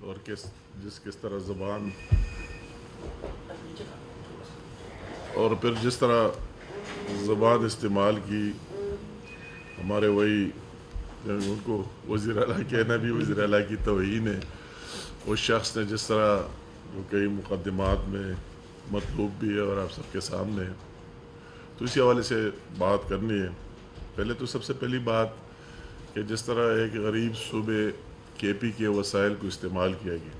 اور کس طرح زبان اور پھر جس طرح زبان استعمال کی، ہمارے وہی ان کو وزیر اعلیٰ کہنا بھی وزیر اعلیٰ کی توہین ہے، اس شخص نے جس طرح جو کئی مقدمات میں مطلوب بھی ہے اور آپ سب کے سامنے ہے، تو اسی حوالے سے بات کرنی ہے۔ پہلے تو سب سے پہلی بات کہ جس طرح ایک غریب صوبے کے پی کے وسائل کو استعمال کیا گیا،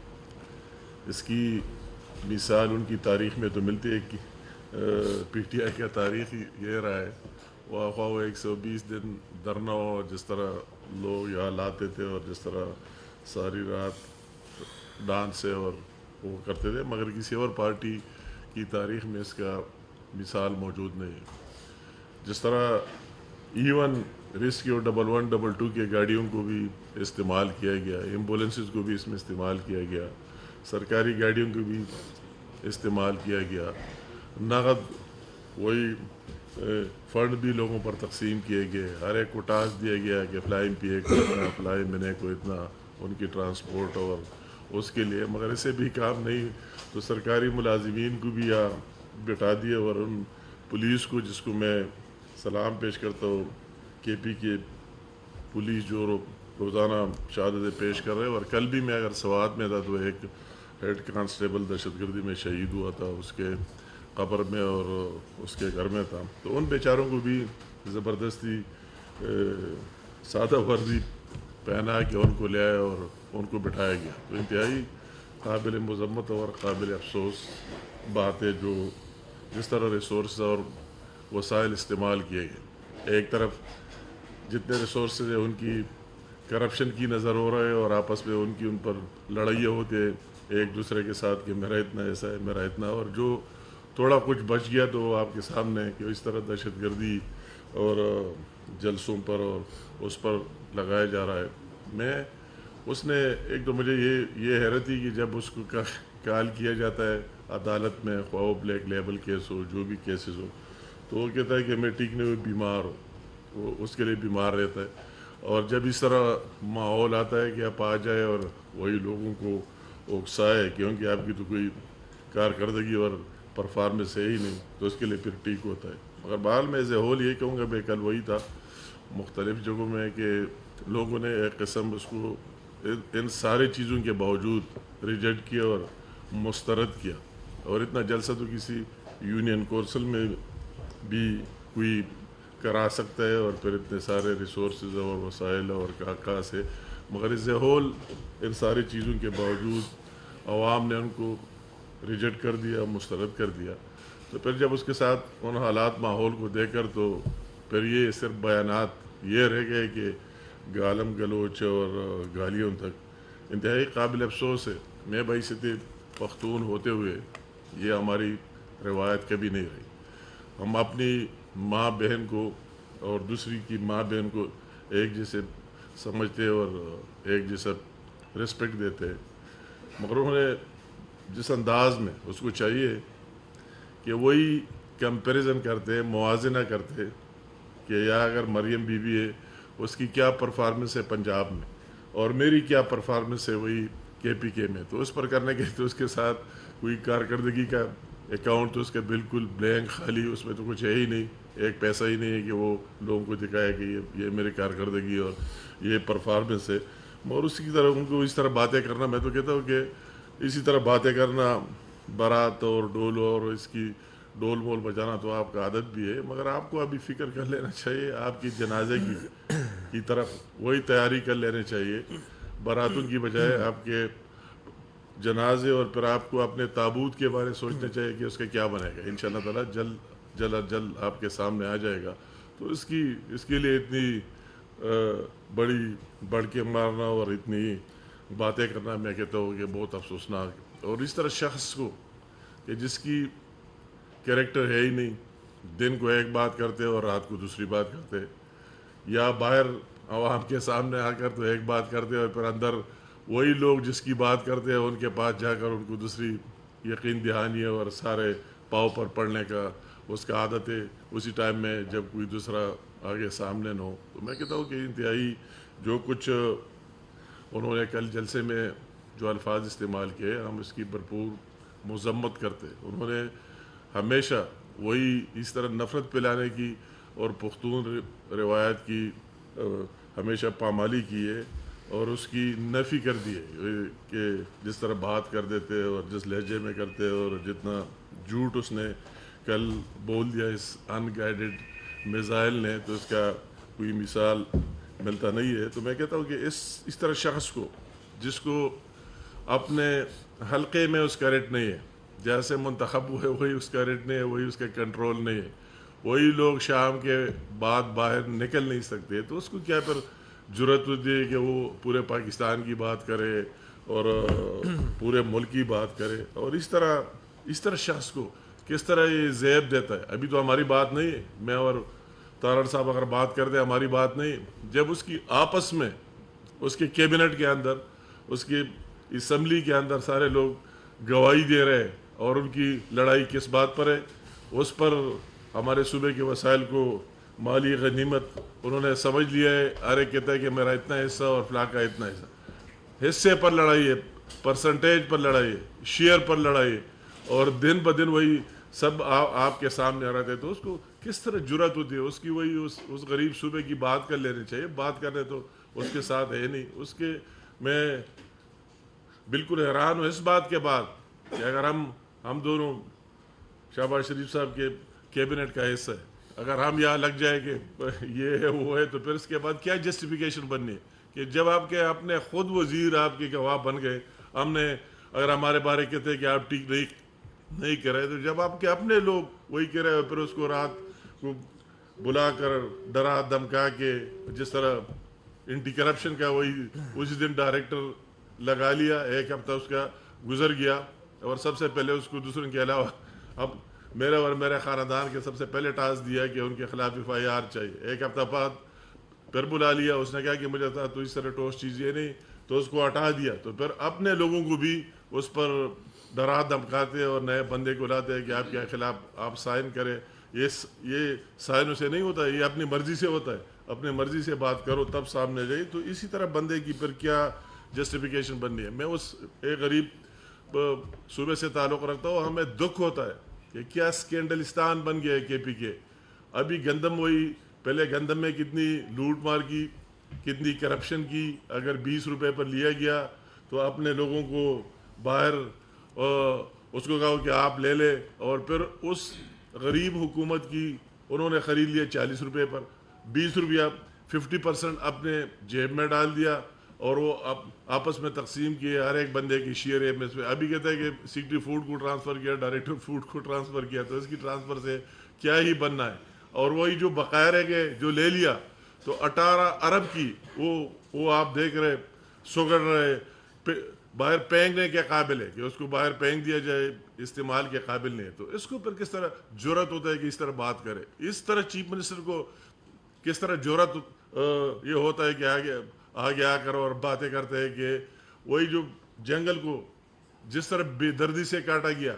اس کی مثال ان کی تاریخ میں تو ملتی ہے کہ پی ٹی آئی کا تاریخ یہ رہا ہے، وہ 120 دن دھرنا ہو، جس طرح لوگ یہاں لاتے تھے اور جس طرح ساری رات ڈانس سے اور وہ کرتے تھے، مگر کسی اور پارٹی کی تاریخ میں اس کا مثال موجود نہیں ہے۔ جس طرح ایون ریسکیو 112 کے گاڑیوں کو بھی استعمال کیا گیا، ایمبولینسز کو بھی اس میں استعمال کیا گیا، سرکاری گاڑیوں کو بھی استعمال کیا گیا، نقد وہی فنڈ بھی لوگوں پر تقسیم کیے گئے، ہر ایک کو ٹاسک دیا گیا کہ فلائی پی اے کو اتنا، فلائی منے کو اتنا، ان کی ٹرانسپورٹ اور اس کے لیے، مگر اسے بھی کام نہیں تو سرکاری ملازمین کو بھی یہاں بٹھا دیا، اور ان پولیس کو، جس کو میں سلام پیش کرتا ہوں، کے پی کے پولیس جو روزانہ شہادتیں پیش کر رہے ہیں، اور کل بھی میں اگر سوات میں تھا تو ایک ہیڈ کانسٹیبل دہشت گردی میں شہید ہوا تھا، اس کے قبر میں اور اس کے گھر میں تھا، تو ان بیچاروں کو بھی زبردستی سادہ وردی پہنا کے ان کو لے آئے اور ان کو بٹھایا گیا۔ تو انتہائی قابل مذمت اور قابل افسوس بات ہے جو جس طرح ریسورس اور وسائل استعمال کیے گئے۔ ایک طرف جتنے ریسورسز ہیں ان کی کرپشن کی نظر ہو رہا ہے، اور آپس میں ان پر لڑائیاں ہوتے ہیں ایک دوسرے کے ساتھ کہ میرا اتنا ایسا ہے، میرا اتنا، اور جو تھوڑا کچھ بچ گیا تو وہ آپ کے سامنے ہے کہ اس طرح دہشت گردی اور جلسوں پر اور اس پر لگایا جا رہا ہے۔ میں اس نے ایک تو مجھے یہ حیرت تھی کہ جب اس کو کال کیا جاتا ہے عدالت میں، خواہ بلیک لیبل کیس ہو، جو بھی کیسز ہو، تو وہ کہتا ہے کہ میں ٹیکنے ہوئے بیمار ہوں، وہ اس کے لیے بیمار رہتا ہے۔ اور جب اس طرح ماحول آتا ہے کہ آپ آ جائے اور وہی لوگوں کو اکسائے کیونکہ آپ کی تو کوئی کارکردگی اور پرفارمنس ہے ہی نہیں، تو اس کے لیے پھر ٹھیک ہوتا ہے۔ مگر بہرحال میں ایز اے ہول یہ کہوں گا، بے کل وہی تھا مختلف جگہوں میں کہ لوگوں نے ایک قسم اس کو ان سارے چیزوں کے باوجود ریجیکٹ کیا اور مسترد کیا، اور اتنا جلسہ تو کسی یونین کونسل میں بھی کوئی کرا سکتا ہے، اور پھر اتنے سارے ریسورسز اور وسائل اور کہاں سے، مگر ایز اے ہول ان ساری چیزوں کے باوجود عوام نے ان کو ریجیکٹ کر دیا، مسترد کر دیا۔ تو پھر جب اس کے ساتھ ان حالات ماحول کو دیکھ کر تو پھر یہ صرف بیانات یہ رہ گئے کہ گالم گلوچ اور گالیوں تک۔ انتہائی قابل افسوس ہے، میں بحیثیت پختون ہوتے ہوئے یہ ہماری روایت کبھی نہیں رہی۔ ہم اپنی ماں بہن کو اور دوسری کی ماں بہن کو ایک جیسے سمجھتے اور ایک جیسا رسپیکٹ دیتے، مگر انہوں نے جس انداز میں اس کو چاہیے کہ وہی کمپیریزن کرتے، موازنہ کرتے کہ یا اگر مریم بی بی ہے اس کی کیا پرفارمنس ہے پنجاب میں اور میری کیا پرفارمنس ہے وہی کے پی کے میں، تو اس پر کرنے کے تو اس کے ساتھ کوئی کارکردگی کا اکاؤنٹ تو اس کا بالکل بلینک خالی، اس میں تو کچھ ہے ہی نہیں، ایک پیسہ ہی نہیں ہے کہ وہ لوگوں کو دکھائے کہ یہ میری کارکردگی اور یہ پرفارمنس ہے۔ اور اسی کی طرح ان کو اس طرح باتیں کرنا، میں تو کہتا ہوں کہ اسی طرح باتیں کرنا، بارات اور ڈول اور اس کی ڈول مول بجانا تو آپ کا عادت بھی ہے، مگر آپ کو ابھی فکر کر لینا چاہیے آپ کی جنازے کی طرف وہی تیاری کر لینے چاہیے، باراتوں کی بجائے آپ کے جنازے، اور پھر آپ کو اپنے تابوت کے بارے سوچنا چاہیے کہ اس کا کیا بنے گا۔ انشاءاللہ تعالیٰ جلد آپ کے سامنے آ جائے گا، تو اس کے لیے اتنی بڑی بڑھ کے مارنا اور اتنی باتیں کرنا، میں کہتا ہوں کہ بہت افسوسناک، اور اس طرح شخص کو کہ جس کی کریکٹر ہے ہی نہیں، دن کو ایک بات کرتے اور رات کو دوسری بات کرتے، یا باہر عوام کے سامنے آ کر تو ایک بات کرتے اور پھر اندر وہی لوگ جس کی بات کرتے ہیں ان کے پاس جا کر ان کو دوسری یقین دہانی اور سارے پاؤں پر پڑنے کا اس کا عادت ہے اسی ٹائم میں جب کوئی دوسرا آگے سامنے نہ ہو۔ تو میں کہتا ہوں کہ انتہائی جو کچھ انہوں نے کل جلسے میں جو الفاظ استعمال کیے ہم اس کی بھرپور مذمت کرتے. انہوں نے ہمیشہ وہی اس طرح نفرت پلانے کی اور پختون روایت کی ہمیشہ پامالی کی ہے اور اس کی نفی کر دی ہے کہ جس طرح بات کر دیتے اور جس لہجے میں کرتے اور جتنا جھوٹ اس نے کل بول دیا اس ان گائیڈڈ میزائل نے, تو اس کا کوئی مثال ملتا نہیں ہے. تو میں کہتا ہوں کہ اس طرح شخص کو جس کو اپنے حلقے میں اس کا ریٹ نہیں ہے, جیسے منتخب ہوئے وہی اس کا ریٹ نہیں ہے, وہی اس کا کنٹرول نہیں ہے, وہی لوگ شام کے بعد باہر نکل نہیں سکتے, تو اس کو کیا پر جرأت ہوتی ہے کہ وہ پورے پاکستان کی بات کرے اور پورے ملک کی بات کرے. اور اس طرح شخص کو کس طرح یہ زیب دیتا ہے. ابھی تو ہماری بات نہیں ہے, میں اور تارڑ صاحب اگر بات کرتے ہماری بات نہیں, جب اس کی آپس میں اس کے کیبنٹ کے اندر اس کی اسمبلی کے اندر سارے لوگ گواہی دے رہے ہیں اور ان کی لڑائی کس بات پر ہے, اس پر ہمارے صوبے کے وسائل کو مالی غنیمت انہوں نے سمجھ لیا ہے. ارے کہتا ہے کہ میرا اتنا حصہ اور فلاں کا اتنا حصہ, حصے پر لڑائی ہے, پرسنٹیج پر لڑائی ہے, شیئر پر لڑائی ہے, اور دن بدن وہی سب آپ کے سامنے آ رہے تھے. تو اس کو کس طرح جرأت ہوتی ہے اس کی وہی اس غریب صوبے کی بات کر لینی چاہیے. بات کرنے تو اس کے ساتھ ہے نہیں. اس کے میں بالکل حیران ہوں اس بات کے بعد کہ اگر ہم دونوں شہباز شریف صاحب کے کیبنٹ کا حصہ ہے, اگر ہم یہاں لگ جائے کہ یہ ہے وہ ہے, تو پھر اس کے بعد کیا جسٹیفیکیشن بننی ہے کہ جب آپ کے اپنے خود وزیر آپ کے گواہ بن گئے, ہم نے اگر ہمارے بارے کہتے ہیں کہ آپ ٹھیک نہیں کر رہے, تو جب آپ کے اپنے لوگ وہی کہہ رہے, پھر اس کو رات کو بلا کر ڈرا دھمکا کے جس طرح اینٹی کرپشن کا وہی اسی دن ڈائریکٹر لگا لیا, ایک ہفتہ اس کا گزر گیا, اور سب سے پہلے اس کو دوسروں کے علاوہ اب میرے اور میرے خاندان کے سب سے پہلے ٹاسک دیا کہ ان کے خلاف FIR چاہیے. ایک ہفتہ بعد پھر بلا لیا, اس نے کہا کہ مجھے تو اس طرح ٹوسٹ چیزیں نہیں, تو اس کو ہٹا دیا. تو پھر اپنے لوگوں کو بھی اس پر ڈرا دھمکاتے اور نئے بندے کو لاتے ہیں کہ آپ کے خلاف آپ سائن کریں. یہ سائنوں سے نہیں ہوتا ہے, یہ اپنی مرضی سے ہوتا ہے. اپنی مرضی سے بات کرو تب سامنے جائے. تو اسی طرح بندے کی پھر کیا جسٹیفیکیشن بننی ہے. میں اس ایک غریب صوبے سے تعلق رکھتا ہوں, ہمیں دکھ ہوتا ہے کہ کیا اسکینڈلستان بن گیا ہے KP کے. ابھی گندم وہی پہلے گندم میں کتنی لوٹ مار کی, کتنی کرپشن کی. اگر 20 روپے پر لیا گیا تو اپنے لوگوں کو باہر اس کو کہا کہ آپ لے لے, اور پھر اس غریب حکومت کی انہوں نے خرید لیا 40 روپے پر. 20 روپیہ 50% اپنے جیب میں ڈال دیا اور وہ آپس میں تقسیم کیے, ہر ایک بندے کی شیئر ہے میں. ابھی کہتا ہے کہ سیکرٹری فوڈ کو ٹرانسفر کیا, ڈائریکٹر فوڈ کو ٹرانسفر کیا, تو اس کی ٹرانسفر سے کیا ہی بننا ہے. اور وہی جو بقایا رہ گئے جو لے لیا, تو 18 ارب کی وہ آپ دیکھ رہے سگڑ رہے, باہر پھینکنے کے قابل ہے کہ اس کو باہر پھینک دیا جائے, استعمال کے قابل نہیں ہے. تو اس کو پھر کس طرح جرأت ہوتا ہے کہ اس طرح بات کرے. اس طرح چیف منسٹر کو کس طرح جرأت یہ ہوتا ہے کہ آگے آ کر اور باتیں کرتے ہیں کہ وہی جو جنگل کو جس طرح بے دردی سے کاٹا گیا,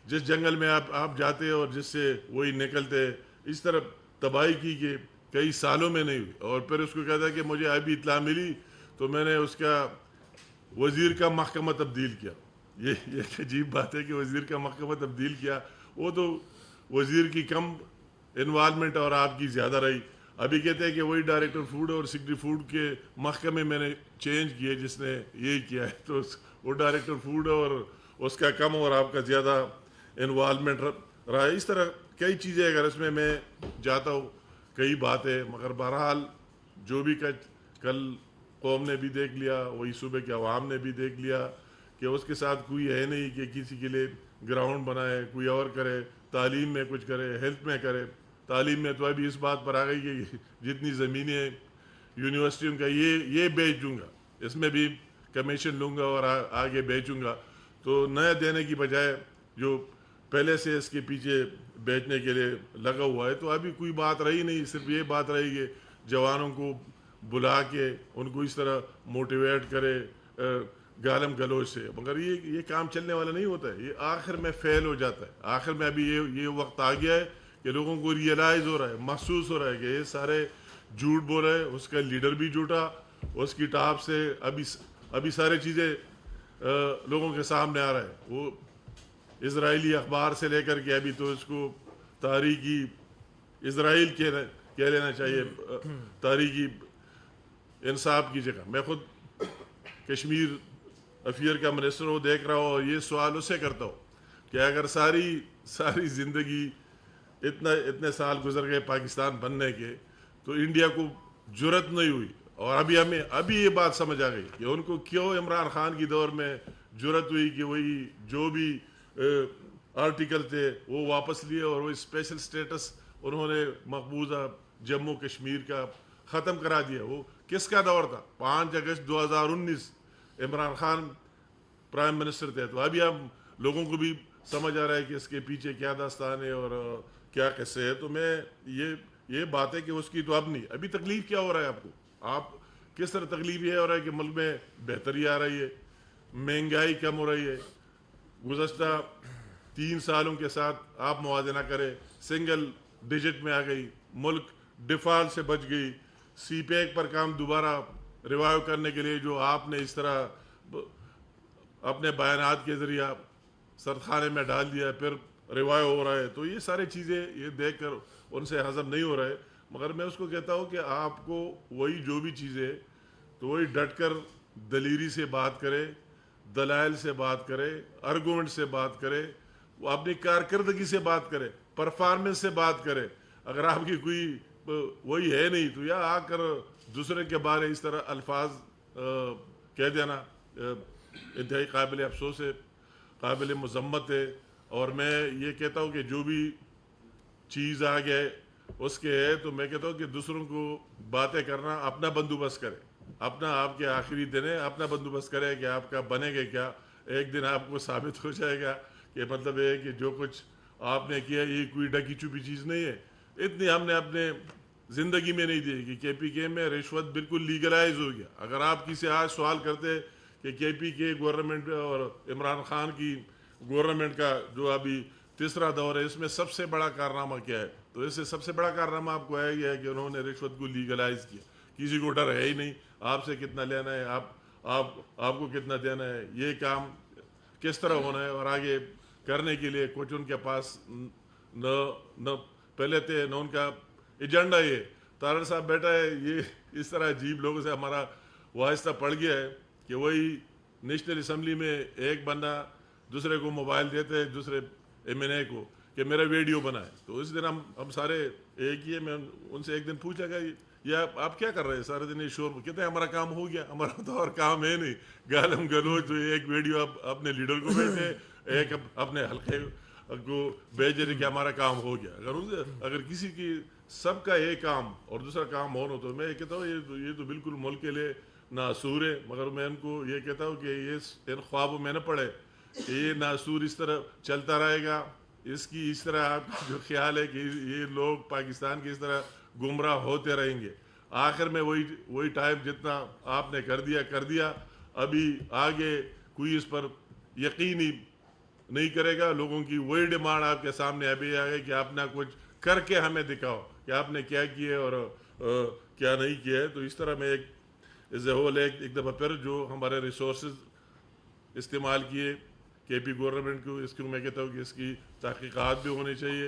جس جنگل میں آپ جاتے اور جس سے وہی نکلتے, اس طرح تباہی کی کہ کئی سالوں میں نہیں ہوئی. اور پھر اس کو کہتا ہے کہ مجھے ابھی اطلاع ملی تو میں نے اس کا وزیر کا محکمہ تبدیل کیا. یہ ایک عجیب بات ہے کہ وزیر کا محکمہ تبدیل کیا. وہ تو وزیر کی کم انوالومنٹ اور آپ کی زیادہ رہی. ابھی کہتے ہیں کہ وہی ڈائریکٹر فوڈ اور سیکرٹری فوڈ کے محکمے میں نے چینج کیے جس نے یہی کیا ہے. تو وہ ڈائریکٹر فوڈ اور اس کا کم اور آپ کا زیادہ انوالومنٹ رہا ہے. اس طرح کئی چیزیں اگر اس میں جاتا ہوں کئی باتیں, مگر بہرحال جو بھی کل قوم نے بھی دیکھ لیا, وہی صوبے کے عوام نے بھی دیکھ لیا کہ اس کے ساتھ کوئی ہے نہیں کہ کسی کے لیے گراؤنڈ بنائے, کوئی اور کرے, تعلیم میں کچھ کرے, ہیلتھ میں کرے. تعلیم میں تو ابھی اس بات پر آ گئی کہ جتنی زمینیں یونیورسٹیوں کا یہ بیچ دوں گا, اس میں بھی کمیشن لوں گا اور آگے بیچوں گا. تو نیا دینے کی بجائے جو پہلے سے اس کے پیچھے بیچنے کے لیے لگا ہوا ہے. تو ابھی کوئی بات رہی نہیں, صرف یہ بات رہی کہ جوانوں کو بلا کے ان کو اس طرح موٹیویٹ کرے گالم گلوچ سے. مگر یہ کام چلنے والا نہیں ہوتا ہے, یہ آخر میں فیل ہو جاتا ہے. آخر میں ابھی یہ وقت آ گیا ہے کہ لوگوں کو ریئلائز ہو رہا ہے, محسوس ہو رہا ہے کہ یہ سارے جھوٹ بول رہے ہیں. اس کا لیڈر بھی جھوٹا, اس کی ٹاپ سے ابھی سارے چیزیں لوگوں کے سامنے آ رہا ہے. وہ اسرائیلی اخبار سے لے کر کے ابھی تو اس کو تاریخی اسرائیل کہہ لینا چاہیے, تاریخی انصاف کی جگہ. میں خود کشمیر افیئر کا منسٹر ہوں, دیکھ رہا ہوں, اور یہ سوال اسے کرتا ہوں کہ اگر ساری زندگی اتنے سال گزر گئے پاکستان بننے کے, تو انڈیا کو جرت نہیں ہوئی, اور ابھی یہ بات سمجھ آ گئی کہ ان کو کیوں عمران خان کی دور میں جرت ہوئی کہ وہی جو بھی آرٹیکل تھے وہ واپس لیے, اور وہ اسپیشل سٹیٹس انہوں نے مقبوضہ جموں کشمیر کا ختم کرا دیا. وہ کس کا دور تھا؟ 5 اگست 2019 عمران خان پرائم منسٹر تھے. تو ابھی ہم لوگوں کو بھی سمجھ آ رہا ہے کہ اس کے پیچھے کیا داستان ہے اور کیا قصے ہے. تو میں یہ بات ہے کہ اس کی تو اب نہیں. ابھی تکلیف کیا ہو رہا ہے آپ کو؟ آپ کس طرح تکلیف یہ ہو رہا ہے کہ ملک میں بہتری آ رہی ہے, مہنگائی کم ہو رہی ہے. گزشتہ 3 سالوں کے ساتھ آپ موازنہ کریں, سنگل ڈیجٹ میں آ گئی, ملک ڈیفالٹ سے بچ گئی. سی پیک پر کام دوبارہ ریوائیو کرنے کے لیے جو آپ نے اس طرح اپنے بیانات کے ذریعہ سردخانے میں ڈال دیا, پھر ریوائیو ہو رہا ہے. تو یہ سارے چیزیں یہ دیکھ کر ان سے ہضم نہیں ہو رہا ہے. مگر میں اس کو کہتا ہوں کہ آپ کو وہی جو بھی چیزیں تو وہی ڈٹ کر دلیری سے بات کرے, دلائل سے بات کرے, آرگومنٹ سے بات کرے, وہ اپنی کارکردگی سے بات کرے, پرفارمنس سے بات کرے. اگر آپ کی کوئی وہی ہے نہیں تو یا آ کر دوسرے کے بارے اس طرح الفاظ کہہ دینا انتہائی قابل افسوس ہے, قابل مذمت ہے. اور میں یہ کہتا ہوں کہ جو بھی چیز آ گئے اس کے ہے, تو میں کہتا ہوں کہ دوسروں کو باتیں کرنا اپنا بندوبست کرے, اپنا آپ کے آخری دن ہے, اپنا بندوبست کرے کہ آپ کا بنے گا کیا. ایک دن آپ کو ثابت ہو جائے گا کہ مطلب یہ ہے کہ جو کچھ آپ نے کیا یہ کوئی ڈکی چھپی چیز نہیں ہے. اتنی ہم نے اپنے زندگی میں نہیں دی کہ پی کے میں رشوت بالکل لیگلائز ہو گیا. اگر آپ کسی آج سوال کرتے کہ پی کے گورنمنٹ اور عمران خان کی گورنمنٹ کا جو ابھی تیسرا دور ہے, اس میں سب سے بڑا کارنامہ کیا ہے, تو اس سے سب سے بڑا کارنامہ آپ کو یہ ہے کہ انہوں نے رشوت کو لیگلائز کیا. کسی کو ڈر ہے ہی نہیں آپ سے کتنا لینا ہے, آپ کو کتنا دینا ہے, یہ کام کس طرح ہونا ہے, اور آگے کرنے کے لیے کچھ ان کے پاس نہ پہلے تھے نہ ان کا ایجنڈا. یہ طاہر صاحب بیٹا ہے, یہ اس طرح عجیب لوگوں سے ہمارا واسطہ پڑ گیا ہے کہ وہی نیشنل اسمبلی میں ایک بندہ دوسرے کو موبائل دیتے, دوسرے ایم این اے کو کہ میرا ویڈیو بنائے. تو اس دن ہم سارے ایک ہی, میں ان سے ایک دن پوچھا کہ یہ آپ کیا کر رہے ہیں سارے دن یہ شور؟ کہتے ہیں ہمارا کام ہو گیا, ہمارا تو اور کام ہے نہیں, گالم گلوچ. ایک ویڈیو آپ اپنے لیڈر کو بھیجتے, ایک اپنے حلقے کو بھیج دے کہ ہمارا کام ہو گیا. اگر کسی کی سب کا ایک کام اور دوسرا کام ہو تو میں یہ کہتا ہوں یہ تو بالکل ملک کے لیے ناسور ہے. مگر میں ان کو یہ کہتا ہوں کہ یہ ان خوابوں میں نہ پڑے کہ یہ ناسور اس طرح چلتا رہے گا. اس طرح آپ کا جو خیال ہے کہ یہ لوگ پاکستان کی اس طرح گمراہ ہوتے رہیں گے. آخر میں وہی ٹائم جتنا آپ نے کر دیا, ابھی آگے کوئی اس پر یقین ہی نہیں کرے گا. لوگوں کی وہی ڈیمانڈ آپ کے سامنے ابھی آ گئی کہ آپ نے کچھ کر کے ہمیں دکھاؤ کہ آپ نے کیا کیا اور کیا نہیں کیا ہے. تو اس طرح میں ایز اے ہول ایک دفعہ پھر جو ہمارے ریسورسز استعمال کیے کے پی گورنمنٹ کو, اس کو میں کہتا ہوں کہ اس کی تحقیقات بھی ہونی چاہیے,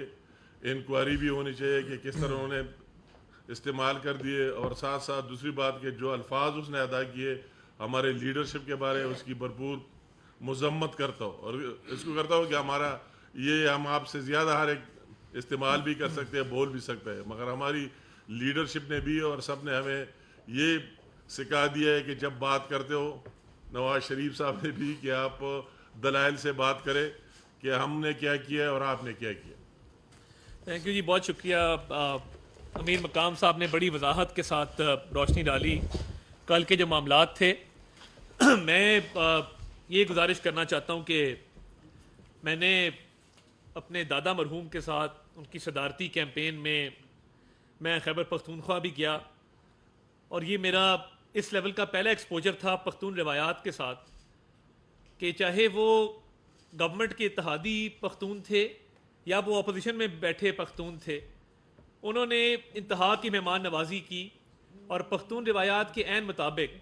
انکوائری بھی ہونی چاہیے کہ کس طرح انہوں نے استعمال کر دیے. اور ساتھ ساتھ دوسری بات کہ جو الفاظ اس نے ادا کیے ہمارے لیڈرشپ کے بارے اس کی بھرپور مذمت کرتا ہوں, اور اس کو کرتا ہوں کہ ہمارا یہ ہم آپ سے زیادہ ہر ایک استعمال بھی کر سکتے ہیں, بول بھی سکتے ہیں, مگر ہماری لیڈرشپ نے بھی اور سب نے ہمیں یہ سکھا دیا ہے کہ جب بات کرتے ہو, نواز شریف صاحب نے بھی, کہ آپ دلائل سے بات کریں کہ ہم نے کیا کیا ہے اور آپ نے کیا کیا. تھینک یو جی, بہت شکریہ. امیر مقام صاحب نے بڑی وضاحت کے ساتھ روشنی ڈالی کل کے جو معاملات تھے. میں یہ گزارش کرنا چاہتا ہوں کہ میں نے اپنے دادا مرحوم کے ساتھ ان کی صدارتی کیمپین میں خیبر پختونخوا بھی گیا, اور یہ میرا اس لیول کا پہلا ایکسپوجر تھا پختون روایات کے ساتھ کہ چاہے وہ گورنمنٹ کے اتحادی پختون تھے یا وہ اپوزیشن میں بیٹھے پختون تھے, انہوں نے انتہا کی مہمان نوازی کی اور پختون روایات کے عین مطابق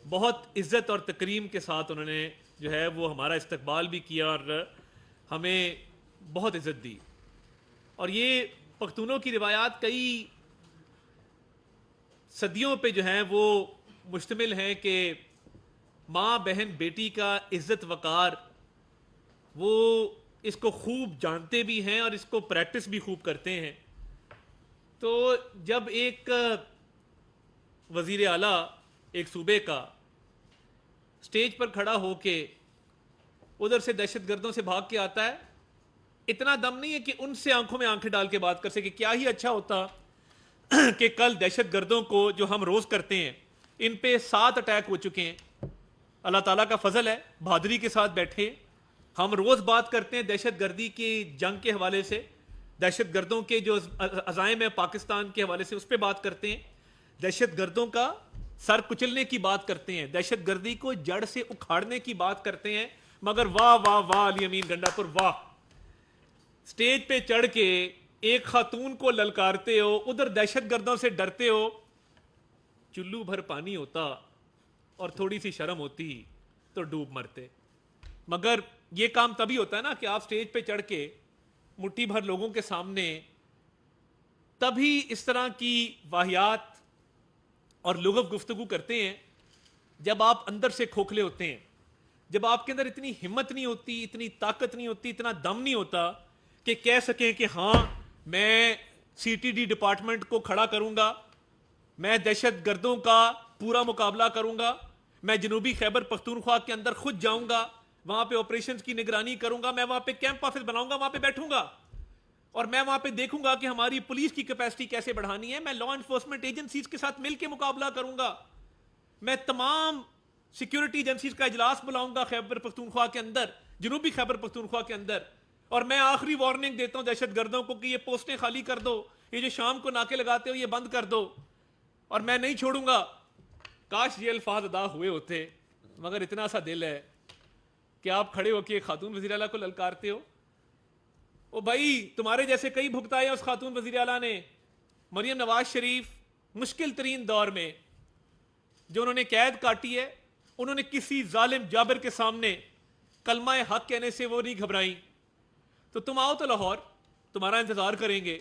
بہت عزت اور تکریم کے ساتھ انہوں نے جو ہے وہ ہمارا استقبال بھی کیا اور ہمیں بہت عزت دی. اور یہ پختونوں کی روایات کئی صدیوں پہ جو ہیں وہ مشتمل ہیں کہ ماں بہن بیٹی کا عزت وقار وہ اس کو خوب جانتے بھی ہیں اور اس کو پریکٹس بھی خوب کرتے ہیں. تو جب ایک وزیر اعلیٰ ایک صوبے کا سٹیج پر کھڑا ہو کے ادھر سے دہشت گردوں سے بھاگ کے آتا ہے, اتنا دم نہیں ہے کہ ان سے آنکھوں میں آنکھیں ڈال کے بات کر سکے. کیا ہی اچھا ہوتا کہ کل دہشت گردوں کو جو ہم روز کرتے ہیں, ان پہ 7 اٹیک ہو چکے ہیں. اللہ تعالیٰ کا فضل ہے, بہادری کے ساتھ بیٹھے. ہم روز بات کرتے ہیں دہشت گردی کی جنگ کے حوالے سے, دہشت گردوں کے جو عزائم ہے پاکستان کے حوالے سے اس پہ بات کرتے ہیں, دہشت گردوں کا سر کچلنے کی بات کرتے ہیں, دہشت گردی کو جڑ سے اکھاڑنے کی بات کرتے ہیں. مگر واہ واہ واہ علی امین گنڈا پور واہ, سٹیج پہ چڑھ کے ایک خاتون کو للکارتے ہو, ادھر دہشت گردوں سے ڈرتے ہو. چلو بھر پانی ہوتا اور تھوڑی سی شرم ہوتی تو ڈوب مرتے. مگر یہ کام تبھی ہوتا ہے نا کہ آپ سٹیج پہ چڑھ کے مٹھی بھر لوگوں کے سامنے تبھی اس طرح کی واہیات اور لغو گفتگو کرتے ہیں جب آپ اندر سے کھوکھلے ہوتے ہیں, جب آپ کے اندر اتنی ہمت نہیں ہوتی, اتنی طاقت نہیں ہوتی, اتنا دم نہیں ہوتا کہ کہہ سکیں کہ ہاں میں سی ٹی ڈی ڈپارٹمنٹ کو کھڑا کروں گا, میں دہشت گردوں کا پورا مقابلہ کروں گا, میں جنوبی خیبر پختونخوا کے اندر خود جاؤں گا, وہاں پہ آپریشنز کی نگرانی کروں گا, میں وہاں پہ کیمپ آفس بناؤں گا, وہاں پہ بیٹھوں گا اور میں وہاں پہ دیکھوں گا کہ ہماری پولیس کی کیپیسٹی کیسے بڑھانی ہے, میں لا انفورسمنٹ ایجنسیز کے ساتھ مل کے مقابلہ کروں گا, میں تمام سیکیورٹی ایجنسیز کا اجلاس بلاؤں گا خیبر پختونخوا کے اندر, جنوبی خیبر پختونخوا کے اندر, اور میں آخری وارننگ دیتا ہوں دہشت گردوں کو کہ یہ پوسٹیں خالی کر دو, یہ جو شام کو ناکے لگاتے ہو یہ بند کر دو, اور میں نہیں چھوڑوں گا. کاش یہ الفاظ ادا ہوئے ہوتے, مگر اتنا سا دل ہے کہ آپ کھڑے ہو کے خاتون وزیر اعلیٰ کو للکارتے ہو. او بھائی تمہارے جیسے کئی بھگتائے اس خاتون وزیر اعلیٰ نے. مریم نواز شریف مشکل ترین دور میں جو انہوں نے قید کاٹی ہے, انہوں نے کسی ظالم جابر کے سامنے کلمہ حق کہنے سے وہ نہیں گھبرائیں. تو تم آؤ تو لاہور, تمہارا انتظار کریں گے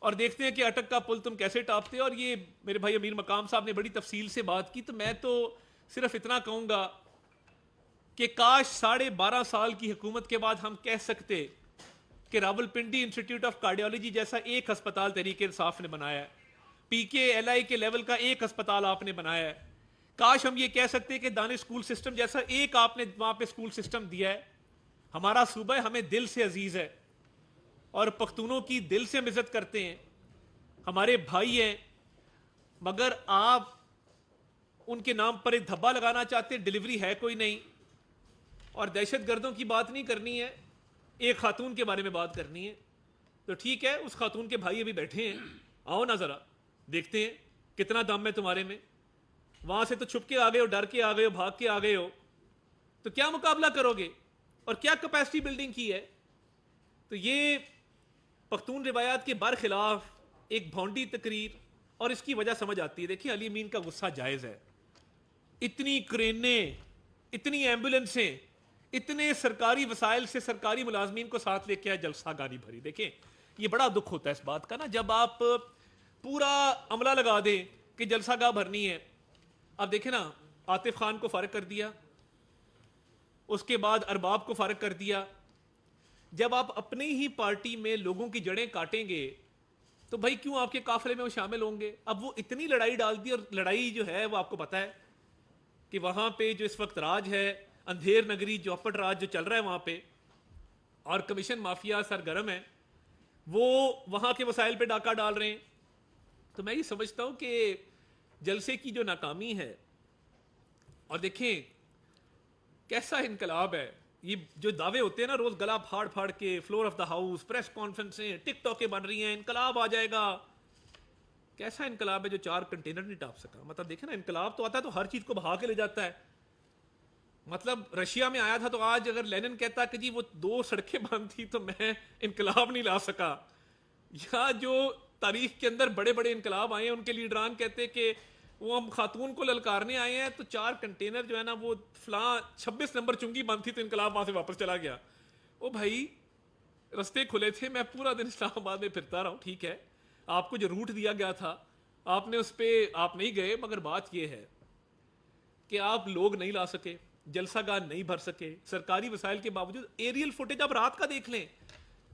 اور دیکھتے ہیں کہ اٹک کا پل تم کیسے ٹاپتے. اور یہ میرے بھائی امیر مقام صاحب نے بڑی تفصیل سے بات کی, تو میں تو صرف اتنا کہوں گا کہ کاش 12.5 سال کی حکومت کے بعد ہم کہہ سکتے کہ راولپنڈی انسٹیٹیوٹ آف کارڈیالوجی جیسا ایک ہسپتال تحریک انصاف نے بنایا ہے, پی کے ایل آئی کے لیول کا ایک ہسپتال آپ نے بنایا ہے. کاش ہم یہ کہہ سکتے کہ دانش اسکول سسٹم جیسا ایک آپ نے وہاں پہ اسکول سسٹم دیا ہے. ہمارا صوبہ ہمیں دل سے عزیز ہے اور پختونوں کی دل سے ہم عزت کرتے ہیں, ہمارے بھائی ہیں, مگر آپ ان کے نام پر ایک دھبا لگانا چاہتے, ڈیلیوری ہے کوئی نہیں. اور دہشت گردوں کی بات نہیں کرنی ہے, ایک خاتون کے بارے میں بات کرنی ہے. تو ٹھیک ہے, اس خاتون کے بھائی ابھی بیٹھے ہیں, آؤ نا ذرا دیکھتے ہیں کتنا دم ہے تمہارے میں. وہاں سے تو چھپ کے آ گئے ہو, ڈر کے آ گئے ہو, بھاگ کے آ گئے ہو, تو کیا مقابلہ کرو گے اور کیا کیپیسٹی بلڈنگ کی ہے. تو یہ پختون روایات کے برخلاف ایک بھونڈی تقریر, اور اس کی وجہ سمجھ آتی ہے. دیکھیں علی امین کا غصہ جائز ہے, اتنی کرینیں, اتنی ایمبولنسیں, اتنے سرکاری وسائل سے سرکاری ملازمین کو ساتھ لے کے آئے, جلسہ گانی بھری. دیکھیں یہ بڑا دکھ ہوتا ہے اس بات کا نا, جب آپ پورا عملہ لگا دیں کہ جلسہ گاہ بھرنی ہے. اب دیکھیں نا, عاطف خان کو فارغ کر دیا, اس کے بعد ارباب کو فارغ کر دیا. جب آپ اپنی ہی پارٹی میں لوگوں کی جڑیں کاٹیں گے تو بھائی کیوں آپ کے قافلے میں وہ شامل ہوں گے. اب وہ اتنی لڑائی ڈال دی, اور لڑائی جو ہے وہ آپ کو پتا ہے کہ وہاں پہ جو اس وقت راج ہے, اندھیر نگری چوپٹ راج جو چل رہا ہے وہاں پہ, اور کمیشن مافیا سرگرم ہے, وہ وہاں کے وسائل پہ ڈاکہ ڈال رہے ہیں. تو میں یہ سمجھتا ہوں کہ جلسے کی جو ناکامی ہے, اور دیکھیں کیسا انقلاب ہے, یہ جو دعوے ہوتے ہیں نا روز گلا پھاڑ پھاڑ کے, floor of the house, press کانفرنسیں, ٹک ٹاکیں بن رہی ہیں, انقلاب آ جائے گا. کیسا انقلاب ہے جو 4 کنٹینر نہیں ٹاپ سکا. مطلب دیکھیں نا, انقلاب تو آتا ہے تو ہر چیز کو بہا کے لے جاتا ہے. مطلب رشیا میں آیا تھا تو آج اگر لینن کہتا کہ جی وہ 2 سڑکیں بند تھی تو میں انقلاب نہیں لا سکا, یا جو تاریخ کے اندر بڑے بڑے انقلاب آئے ہیں ان کے لیڈران کہتے کہ وہ ہم خاتون کو للکارنے آئے ہیں تو 4 کنٹینر جو ہے نا وہ فلاں 26 نمبر چنگی بند تھی تو انقلاب وہاں سے واپس چلا گیا. او بھائی رستے کھلے تھے, میں پورا دن اسلام آباد میں پھرتا رہا ہوں, ٹھیک ہے آپ کو جو روٹ دیا گیا تھا آپ نے اس پہ آپ نہیں گئے, مگر بات یہ ہے کہ آپ لوگ نہیں لا سکے, جلسہ گاہ نہیں بھر سکے, سرکاری وسائل کے باوجود. ایریل فوٹیج آپ رات کا دیکھ لیں,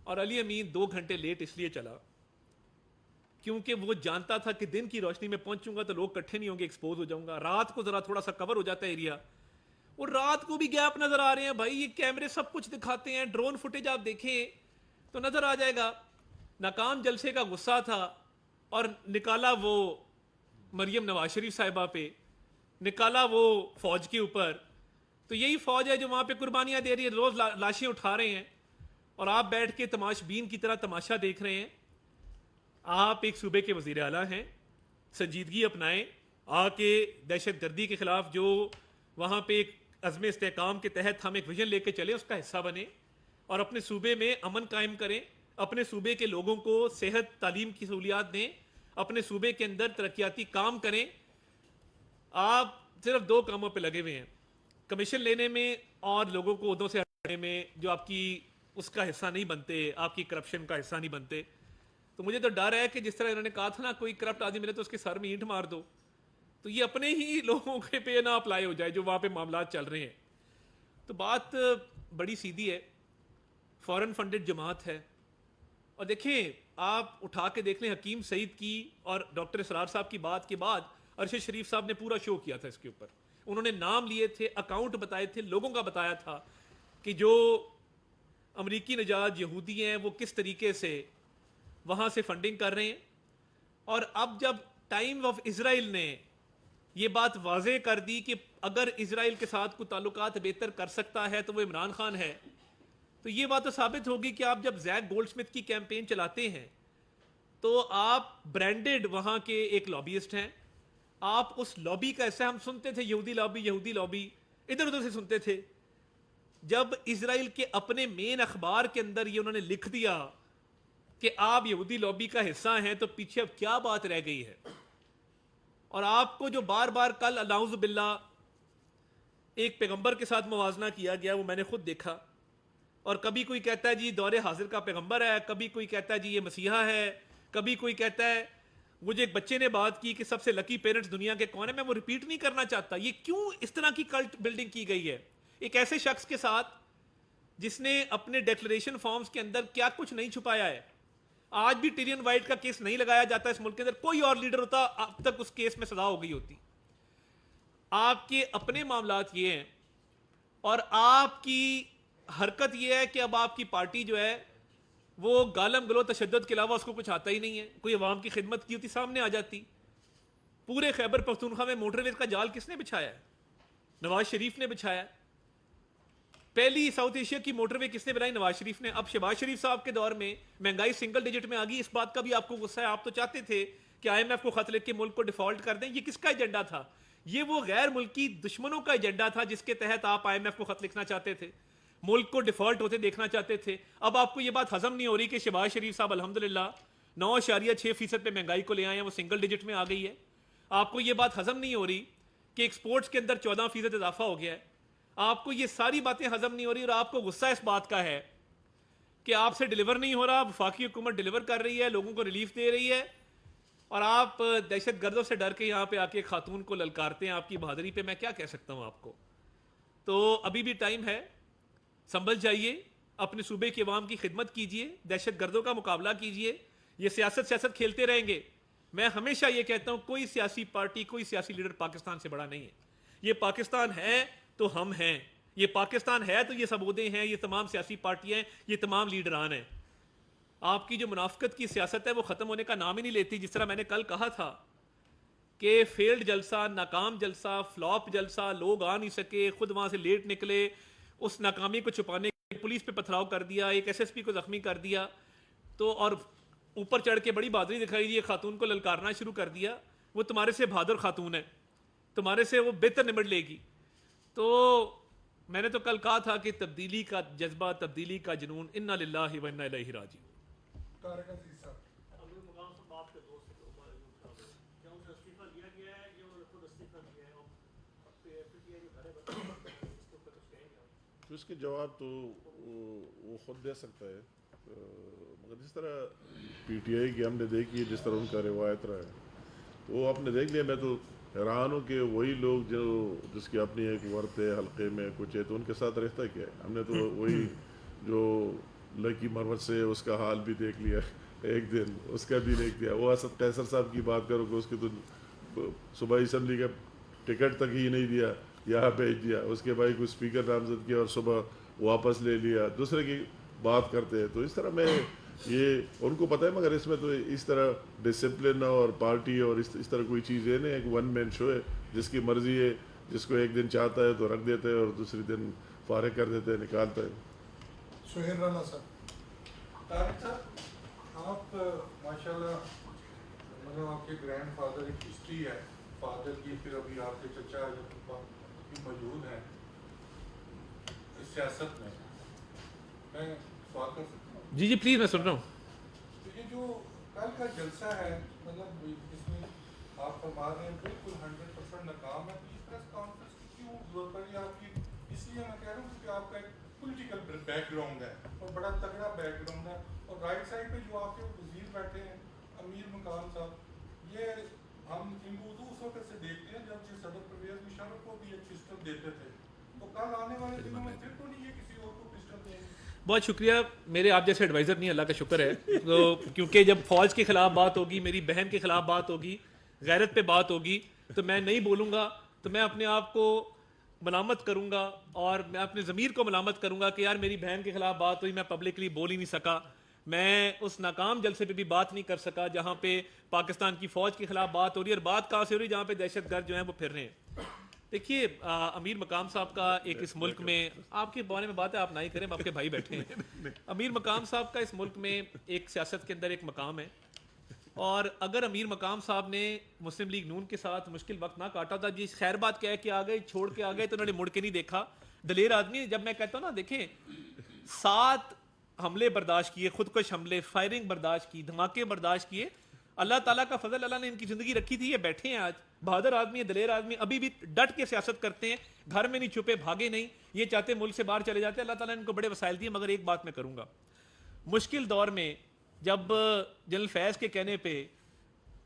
اور علی امین 2 گھنٹے لیٹ اس لیے چلا کیونکہ وہ جانتا تھا کہ دن کی روشنی میں پہنچوں گا تو لوگ کٹھے نہیں ہوں گے, ایکسپوز ہو جاؤں گا. رات کو ذرا تھوڑا سا کور ہو جاتا ہے ایریا, اور رات کو بھی گیپ نظر آ رہے ہیں بھائی, یہ کیمرے سب کچھ دکھاتے ہیں, ڈرون فوٹیج آپ دیکھیں تو نظر آ جائے گا. ناکام جلسے کا غصہ تھا اور نکالا وہ مریم نواز شریف صاحبہ پہ, نکالا وہ فوج کے اوپر. تو یہی فوج ہے جو وہاں پہ قربانیاں دے رہی ہے, روز لاشیں اٹھا رہے ہیں, اور آپ بیٹھ کے تماش بین کی طرح تماشا دیکھ رہے ہیں. آپ ایک صوبے کے وزیر اعلیٰ ہیں, سنجیدگی اپنائیں, آ کے دہشت گردی کے خلاف جو وہاں پہ ایک عزم استحکام کے تحت ہم ایک ویژن لے کے چلے اس کا حصہ بنیں, اور اپنے صوبے میں امن قائم کریں, اپنے صوبے کے لوگوں کو صحت تعلیم کی سہولیات دیں, اپنے صوبے کے اندر ترقیاتی کام کریں. آپ صرف 2 کاموں پہ لگے ہوئے ہیں, کمیشن لینے میں اور لوگوں کو عہدوں سے ہٹانے میں, جو آپ کی اس کا حصہ نہیں بنتے, آپ کی کرپشن کا حصہ نہیں بنتے. تو مجھے تو ڈر ہے کہ جس طرح انہوں نے کہا تھا نا, کوئی کرپٹ آدمی ملے تو اس کے سر میں اینٹ مار دو, تو یہ اپنے ہی لوگوں کے پہ نہ اپلائی ہو جائے جو وہاں پہ معاملات چل رہے ہیں. تو بات بڑی سیدھی ہے, فورن فنڈڈ جماعت ہے. اور دیکھیں آپ اٹھا کے دیکھ لیں, حکیم سعید کی اور ڈاکٹر اسرار صاحب کی بات کے بعد ارشد شریف صاحب نے پورا شو کیا تھا اس کے اوپر. انہوں نے نام لیے تھے, اکاؤنٹ بتائے تھے, لوگوں کا بتایا تھا کہ جو امریکی نژاد یہودی ہیں وہ کس طریقے سے وہاں سے فنڈنگ کر رہے ہیں. اور اب جب ٹائم آف اسرائیل نے یہ بات واضح کر دی کہ اگر اسرائیل کے ساتھ کوئی تعلقات بہتر کر سکتا ہے تو وہ عمران خان ہے, تو یہ بات تو ثابت ہوگی کہ آپ جب زیک گولڈ سمتھ کی کیمپین چلاتے ہیں تو آپ برانڈڈ وہاں کے ایک لابیسٹ ہیں. آپ اس لابی کا ایسا, ہم سنتے تھے یہودی لابی یہودی لابی, ادھر ادھر سے سنتے تھے. جب اسرائیل کے اپنے مین اخبار کے اندر یہ انہوں نے لکھ دیا کہ آپ یہودی لابی کا حصہ ہیں, تو پیچھے اب کیا بات رہ گئی ہے. اور آپ کو جو بار بار کل اعوذ باللہ ایک پیغمبر کے ساتھ موازنہ کیا گیا وہ میں نے خود دیکھا, اور کبھی کوئی کہتا ہے جی دور حاضر کا پیغمبر ہے, کبھی کوئی کہتا ہے جی یہ مسیحا ہے, کبھی کوئی کہتا ہے. مجھے ایک بچے نے بات کی کہ سب سے لکی پیرنٹس دنیا کے کون ہیں, میں وہ ریپیٹ نہیں کرنا چاہتا. یہ کیوں اس طرح کی کلٹ بلڈنگ کی گئی ہے ایک ایسے شخص کے ساتھ جس نے اپنے ڈیکلریشن فارمز کے اندر کیا کچھ نہیں چھپایا ہے. آج بھی ٹیرین وائٹ کا کیس نہیں لگایا جاتا اس ملک کے اندر, کوئی اور لیڈر ہوتا اب تک اس کیس میں سزا ہو گئی ہوتی. آپ کے اپنے معاملات یہ ہیں, اور آپ کی حرکت یہ ہے کہ اب آپ کی پارٹی جو ہے وہ گالم گلو تشدد کے علاوہ اس کو کچھ آتا ہی نہیں ہے. کوئی عوام کی خدمت کی ہوتی سامنے آ جاتی. پورے خیبر پختونخوا میں موٹر ویز کا جال کس نے بچھایا ہے؟ نواز شریف نے بچھایا. پہلی ساؤتھ ایشیا کی موٹر وے کس نے بنائی؟ نواز شریف نے. اب شہباز شریف صاحب کے دور میں مہنگائی سنگل ڈیجٹ میں آ گئی, اس بات کا بھی آپ کو غصہ ہے. آپ تو چاہتے تھے کہ آئی ایم ایف کو خط لکھ کے ملک کو ڈیفالٹ کر دیں. یہ کس کا ایجنڈا تھا؟ یہ وہ غیر ملکی دشمنوں کا ایجنڈا تھا جس کے تحت آپ آئی ایم ایف کو خط لکھنا چاہتے تھے, ملک کو ڈیفالٹ ہوتے دیکھنا چاہتے تھے. اب آپ کو یہ بات ہضم نہیں ہو رہی کہ شہباز شریف صاحب الحمدللہ 9.6% پہ مہنگائی کو لے آئے ہیں, وہ سنگل ڈیجٹ میں آ گئی ہے. آپ کو یہ بات ہضم نہیں ہو رہی کہ ایکسپورٹس کے اندر 14% اضافہ ہو گیا ہے. آپ کو یہ ساری باتیں ہضم نہیں ہو رہی, اور آپ کو غصہ اس بات کا ہے کہ آپ سے ڈیلیور نہیں ہو رہا. وفاقی حکومت ڈیلیور کر رہی ہے, لوگوں کو ریلیف دے رہی ہے, اور آپ دہشت گردوں سے ڈر کے یہاں پہ آ کے خاتون کو للکارتے ہیں. آپ کی بہادری پہ میں کیا کہہ سکتا ہوں آپ کو. تو ابھی بھی ٹائم ہے, سنبھل جائیے, اپنے صوبے کے عوام کی خدمت کیجیے, دہشت گردوں کا مقابلہ کیجیے. یہ سیاست کھیلتے رہیں گے. میں ہمیشہ یہ کہتا ہوں کوئی سیاسی پارٹی, کوئی سیاسی لیڈر پاکستان سے بڑا نہیں ہے. یہ پاکستان ہے تو ہم ہیں, یہ پاکستان ہے تو یہ سب عہدے ہیں, یہ تمام سیاسی پارٹیاں ہیں, یہ تمام لیڈران ہیں. آپ کی جو منافقت کی سیاست ہے وہ ختم ہونے کا نام ہی نہیں لیتی. جس طرح میں نے کل کہا تھا کہ فیلڈ جلسہ, ناکام جلسہ, فلاپ جلسہ, لوگ آ نہیں سکے, خود وہاں سے لیٹ نکلے, اس ناکامی کو چھپانے پولیس پہ پتھراؤ کر دیا, ایک ایس ایس پی کو زخمی کر دیا, تو اور اوپر چڑھ کے بڑی بہادری دکھائی دی, خاتون کو للکارنا شروع کر دیا. وہ تمہارے سے بہادر خاتون ہے, تمہارے سے وہ بہتر نمٹ لے گی. تو میں نے تو کل کہا تھا کہ تبدیلی کا جذبہ, تبدیلی کا جنون, انا للہ و انا الیہ راجعون. طارق عزیز صاحب ابھی مقام سے بات کر دو کیوں سے استعفیٰ دیا گیا ہے جو تو اس کے جواب تو وہ خود دے سکتا ہے، مگر جس طرح پی ٹی آئی کی ہم نے دیکھی ہے، جس طرح ان کا روایت رہا ہے، تو وہ آپ نے دیکھ لیا. میں تو حیران ہوں کہ وہی لوگ جس کی اپنی ایک ورت ہے، حلقے میں کچھ ہے، تو ان کے ساتھ رہتا کیا ہے. ہم نے تو وہی جو لکی مروت سے اس کا حال بھی دیکھ لیا ایک دن، اس کا بھی دیکھ لیا. وہ اسد قیصر صاحب کی بات کرو کہ اس کی تو صوبائی اسمبلی کا ٹکٹ تک ہی نہیں دیا، یہاں بھیج دیا. اس کے بھائی کو اسپیکر نامزد کیا اور صبح واپس لے لیا. دوسرے کی بات کرتے ہیں. تو اس طرح میں یہ ان کو پتہ ہے، مگر اس میں تو اس طرح ڈسپلن اور پارٹی اور اس طرح کوئی چیز ہے نہیں. ایک ون مین شو ہے، جس کی مرضی ہے، جس کو ایک دن چاہتا ہے تو رکھ دیتے ہیں اور دوسری دن فارغ کر دیتے ہیں، نکالتا ہے. سہیل رانا صاحب، طارق صاحب، آپ ماشاء اللہ مطلب آپ کے گرینڈ فادر ایک ہسٹری ہے فادر کی، پھر ابھی آپ کے چچا بھی موجود ہیں اس سیاست میں. میں سوال کر سکتا ہوں؟ جی پلیز، میں سن رہا ہوں. تو یہ جو کل کا جلسہ ہے، مطلب جس میں آپ فرما رہے ہیں بالکل 100% ناکام ہے، تو یہ پریس کانفرنس کی کیوں ضرورت پڑی آپ کی؟ اس لیے میں کہہ رہا ہوں کیونکہ آپ کا ایک پولیٹیکل بیک گراؤنڈ ہے اور بڑا تگڑا بیک گراؤنڈ ہے. اور رائٹ سائڈ پہ جو آپ کے وزیر بیٹھے ہیں امیر مقام صاحب، یہ ہم ان کو اردو اس وقت سے دیکھتے ہیں جب یہ صدر پرویز مشرف کو بھی ایک پسٹل دیتے تھے. تو کل آنے والے دنوں میں پھر تو نہیں یہ کسی اور کو پسٹل دیں گے؟ بہت شکریہ. میرے آپ جیسے ایڈوائزر نہیں، اللہ کا شکر ہے. تو کیونکہ جب فوج کے خلاف بات ہوگی، میری بہن کے خلاف بات ہوگی، غیرت پہ بات ہوگی، تو میں نہیں بولوں گا. تو میں اپنے آپ کو ملامت کروں گا اور میں اپنے ضمیر کو ملامت کروں گا کہ یار میری بہن کے خلاف بات ہوئی، میں پبلکلی بول ہی نہیں سکا. میں اس ناکام جلسے پہ بھی بات نہیں کر سکا جہاں پہ پاکستان کی فوج کے خلاف بات ہو رہی ہے. اور بات کہاں سے ہو رہی ہے؟ جہاں پہ دہشت گرد جو ہیں وہ پھر رہے ہیں. دیکھیے امیر مقام صاحب کا ایک اس ملک میں، آپ کے بارے میں بات ہے، آپ نہ ہی کریں، آپ کے بھائی بیٹھے ہیں. امیر مقام صاحب کا اس ملک میں ایک سیاست کے اندر ایک مقام ہے. اور اگر امیر مقام صاحب نے مسلم لیگ نون کے ساتھ مشکل وقت نہ کاٹا تھا، جس خیر بات کہہ کے آ گئے، چھوڑ کے آ گئے، تو انہوں نے مڑ کے نہیں دیکھا. دلیر آدمی. جب میں کہتا ہوں نا، دیکھیں 7 حملے برداشت کیے، خودکش حملے، فائرنگ برداشت کی، دھماکے برداشت کیے. اللہ تعالیٰ کا فضل، اللہ نے ان کی زندگی رکھی تھی، یہ بیٹھے ہیں آج. بہادر آدمی ہے، دلیر آدمی، ابھی بھی ڈٹ کے سیاست کرتے ہیں، گھر میں نہیں چھپے، بھاگے نہیں. یہ چاہتے ملک سے باہر چلے جاتے. اللہ تعالیٰ نے ان کو بڑے وسائل دیے. مگر ایک بات میں کروں گا، مشکل دور میں جب جنرل فیض کے کہنے پہ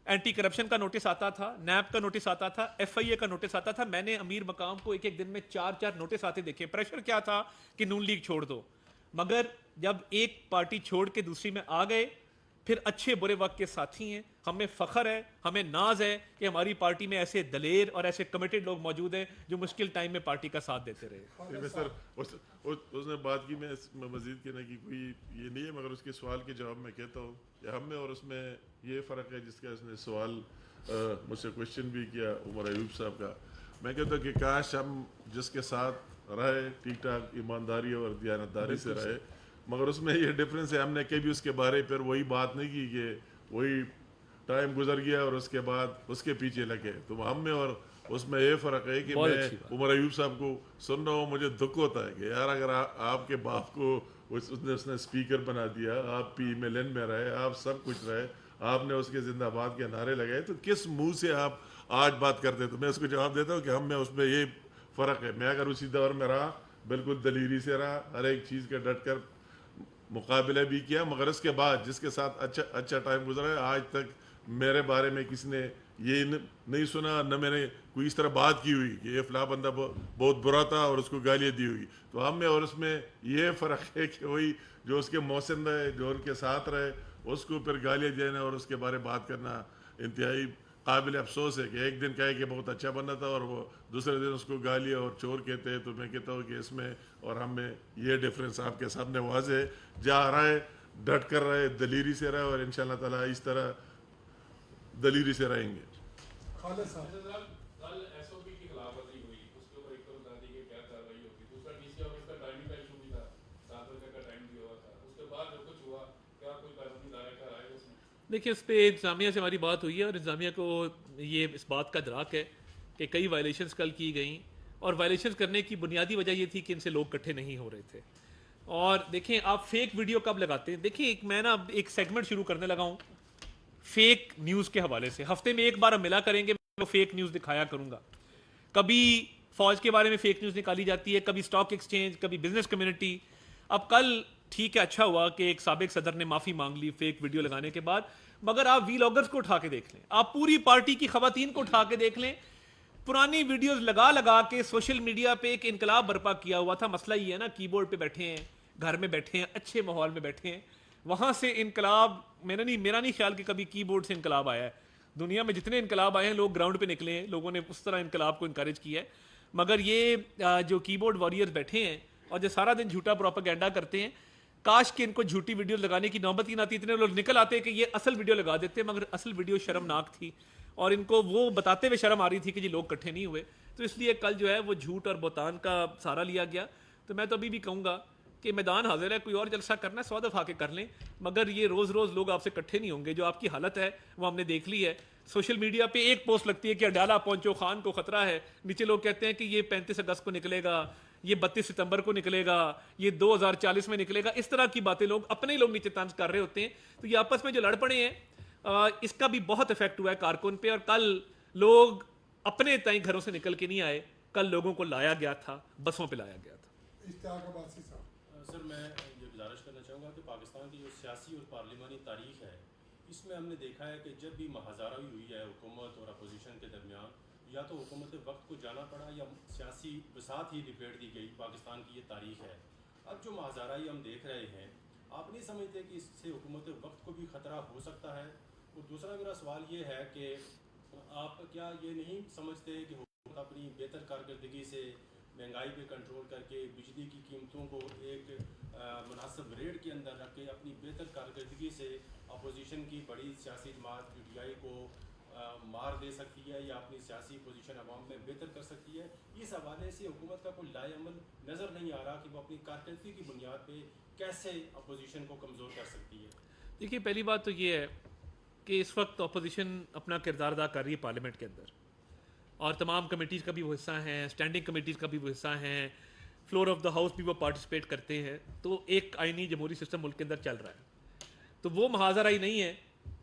اینٹی کرپشن کا نوٹس آتا تھا، نیب کا نوٹس آتا تھا، ایف آئی اے کا نوٹس آتا تھا، میں نے امیر مقام کو ایک دن میں 4 نوٹس آتے دیکھے. پریشر کیا تھا کہ نون لیگ چھوڑ دو. مگر جب ایک پارٹی چھوڑ کے دوسری میں آ گئے، پھر اچھے برے وقت کے ساتھی ہیں. ہمیں فخر ہے، ہمیں ناز ہے کہ ہماری پارٹی میں ایسے دلیر اور ایسے کمیٹڈ لوگ موجود ہیں جو مشکل ٹائم میں پارٹی کا ساتھ دیتے رہے. سر اس نے بات کی، میں مزید کہنے کی کوئی یہ نہیں ہے، مگر اس کے سوال کے جواب میں کہتا ہوں کہ ہم میں اور اس میں یہ فرق ہے جس کا اس نے سوال مجھ سے کوشچن بھی کیا عمر ایوب صاحب کا. میں کہتا ہوں کہ کاش ہم جس کے ساتھ رہے ٹھیک ٹھاک ایمانداری اور دیانتداری سے رہے، مگر اس میں یہ ڈفرینس ہے، ہم نے کبھی اس کے بارے پر وہی بات نہیں کی کہ وہی ٹائم گزر گیا اور اس کے بعد اس کے پیچھے لگے. تو ہم میں اور اس میں یہ فرق ہے کہ میں عمر ایوب صاحب کو سن رہا ہوں، مجھے دکھ ہوتا ہے کہ یار اگر آپ کے باپ کو اس نے اسپیکر بنا دیا، آپ پی ایم ایل این میں رہے، آپ سب کچھ رہے، آپ نے اس کے زندہ باد کے نعرے لگائے، تو کس منہ سے آپ آج بات کرتے؟ تو میں اس کو جواب دیتا ہوں کہ ہم میں اس میں یہ فرق ہے. میں اگر اسی دور میں رہا، بالکل دلیری سے رہا، ہر ایک چیز کا ڈٹ کر مقابلہ بھی کیا، مگر اس کے بعد جس کے ساتھ اچھا ٹائم گزرا ہے، آج تک میرے بارے میں کسی نے یہ نہیں سنا، نہ میں نے کوئی اس طرح بات کی ہوئی کہ یہ فلاں بندہ بہت برا تھا اور اس کو گالیاں دی ہوئی. تو ہم میں اور اس میں یہ فرق ہے کہ وہی جو اس کے محسن رہے، جو ان کے ساتھ رہے، اس کو پھر گالیاں دینا اور اس کے بارے بات کرنا انتہائی قابل افسوس ہے کہ ایک دن کہے کہ بہت اچھا بندہ تھا اور وہ دوسرے دن اس کو گالیاں اور چور کہتے ہیں. تو میں کہتا ہوں کہ اس میں اور ہم میں یہ ڈفرینس آپ کے سامنے واضح ہے. جہاں رہے ڈٹ کر رہے، دلیری سے رہے، اور ان شاء اللہ تعالیٰ اس طرح دلیری سے رہیں گے. خالد صاحب، کل ایس او پی کی خلاف ورزی ہوئی، اس کے اوپر ایک تو بتا دی کہ کیا کارروائی ہوگی. دوسرا ڈی سی آفس کا ٹائمنگ کا ایشو بھی تھا، 7 بجے کا ٹائم دیا ہوا تھا. اس کے بعد جو کچھ ہوا، کیا کوئی قانونی دائرہ کار آئے اس میں؟ دیکھیے اس پہ انتظامیہ سے ہماری بات ہوئی ہے اور انتظامیہ کو یہ اس بات کا ادراک ہے کہ کئی وائلیشنز کل کی گئیں، اور وائلیشنز کرنے کی بنیادی وجہ یہ تھی کہ ان سے لوگ اکٹھے نہیں ہو رہے تھے. اور دیکھیں آپ فیک ویڈیو کب لگاتے ہیں؟ دیکھیں میں نا ایک سیگمنٹ شروع کرنے لگا ہوں فیک نیوز کے حوالے سے. ہفتے میں ایک بار ہم ملا کریں گے، میں فیک نیوز دکھایا کروں گا. کبھی فوج کے بارے میں فیک نیوز نکالی جاتی ہے, کبھی اسٹاک ایکسچینج, کبھی بزنس کمیونٹی. اب کل ٹھیک ہے اچھا ہوا کہ ایک سابق صدر نے معافی مانگ لی فیک ویڈیو لگانے کے بعد, مگر آپ وی لاگرز کو اٹھا کے دیکھ لیں, آپ پوری پارٹی کی خواتین کو اٹھا کے دیکھ لیں, پرانی ویڈیوز لگا لگا کے سوشل میڈیا پہ ایک انقلاب برپا کیا ہوا تھا. مسئلہ یہ ہے نا, کی بورڈ پہ بیٹھے ہیں, گھر میں بیٹھے ہیں, اچھے ماحول میں بیٹھے ہیں, وہاں سے انقلاب میرا نہیں خیال کہ کبھی کی بورڈ سے انقلاب آیا ہے. دنیا میں جتنے انقلاب آئے ہیں لوگ گراؤنڈ پہ نکلے ہیں, لوگوں نے اس طرح انقلاب کو انکریج کیا ہے. مگر یہ جو کی بورڈ واریئرز بیٹھے ہیں اور جو سارا دن جھوٹا پروپیگنڈا کرتے ہیں, کاش کہ ان کو جھوٹی ویڈیو لگانے کی نوبت ہی نہ آتی. اتنے لوگ نکل آتے کہ یہ اصل ویڈیو لگا دیتے, مگر اصل ویڈیو شرمناک تھی اور ان کو وہ بتاتے ہوئے شرم آ رہی تھی کہ جی لوگ اکٹھے نہیں ہوئے. تو اس لیے کل جو ہے وہ جھوٹ اور بہتان کا سہارا لیا گیا. تو میں تو ابھی بھی کہوں گا کہ میدان حاضر ہے, کوئی اور جلسہ کرنا ہے 100 دفعہ کے کر لیں, مگر یہ روز روز لوگ آپ سے اکٹھے نہیں ہوں گے. جو آپ کی حالت ہے وہ ہم نے دیکھ لی ہے. سوشل میڈیا پہ ایک پوسٹ لگتی ہے کہ اڈیالہ پہنچو, خان کو خطرہ ہے, نیچے لوگ کہتے ہیں کہ یہ 35 اگست کو نکلے گا, یہ 32 ستمبر کو نکلے گا, یہ 2040 میں نکلے گا. اس طرح کی باتیں لوگ اپنے لوگ نیچے طنز کر رہے ہوتے ہیں. تو یہ آپس میں جو لڑ پڑے ہیں اس کا بھی بہت افیکٹ ہوا ہے کارکن پہ. اور کل لوگ اپنے تئیں گھروں سے نکل کے نہیں آئے, کل لوگوں کو لایا گیا تھا, بسوں پہ لایا گیا تھا. اشتیاق عباسی صاحب. سر میں یہ گزارش کرنا چاہوں گا کہ پاکستان کی جو سیاسی اور پارلیمانی تاریخ ہے اس میں ہم نے دیکھا ہے کہ جب بھی محاذرہ ہوئی ہے حکومت اور اپوزیشن کے درمیان, یا تو حکومت وقت کو جانا پڑا یا سیاسی بساط ہی لپیٹ دی گئی. پاکستان کی یہ تاریخ ہے. اب جو محاذرہ ہم دیکھ رہے ہیں, آپ نہیں سمجھتے کہ اس سے حکومت وقت کو بھی خطرہ ہو سکتا ہے؟ اور دوسرا میرا سوال یہ ہے کہ آپ کیا یہ نہیں سمجھتے کہ حکومت اپنی بہتر کارکردگی سے مہنگائی پہ کنٹرول کر کے, بجلی کی قیمتوں کو ایک مناسب ریٹ کے اندر رکھ کے, اپنی بہتر کارکردگی سے اپوزیشن کی بڑی سیاسی جماعت پی ٹی آئی کو مار دے سکتی ہے یا اپنی سیاسی پوزیشن عوام میں بہتر کر سکتی ہے؟ اس حوالے سے حکومت کا کوئی لائے عمل نظر نہیں آ رہا کہ وہ اپنی کارکردگی کی بنیاد پہ کیسے اپوزیشن کو کمزور کر سکتی ہے. دیکھیے پہلی بات تو یہ ہے کہ اس وقت اپوزیشن اپنا کردار ادا کر رہی ہے پارلیمنٹ کے اندر, اور تمام کمیٹیز کا بھی وہ حصہ ہیں, اسٹینڈنگ کمیٹیز کا بھی وہ حصہ ہیں, فلور آف دا ہاؤس بھی وہ پارٹیسپیٹ کرتے ہیں. تو ایک آئینی جمہوری سسٹم ملک کے اندر چل رہا ہے. تو وہ محاذرہ ہی نہیں ہے